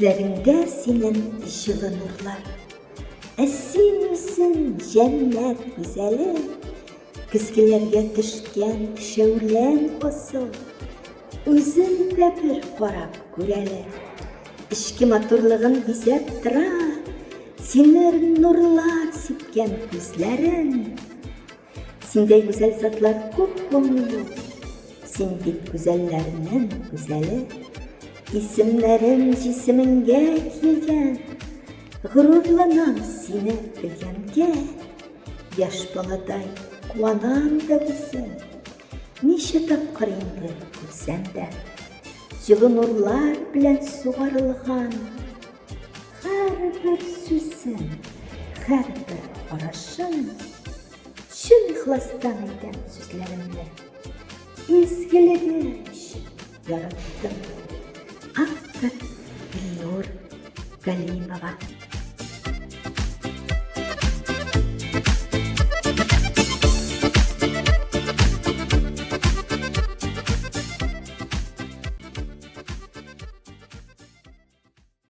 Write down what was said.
Gözlerinde senin ışılı nurlar. Esin cennet güzeli. Kızgilerge düşken şevlen asıl. Özünde bir qarab göreli. İşki matırlığın bizep tıra. Senin nurlar sipken gözlerin. Sendey güzel zatlar çok bulunur. Sen bit güzellerinin güzeli. İsimlerin cisminge kilgen. Gururlanam seni bilgenge. Yaş baladay kuanam da güzel. Neşe tapqır endi görsəmdə. Жылы nurlar bilen suğarılğan. Hər bir sözün, hər bir qarашın. Şun ixlasdan edən sözlərimlə ezgilidir üçün yarattım. Автор Гүлнур Галимова.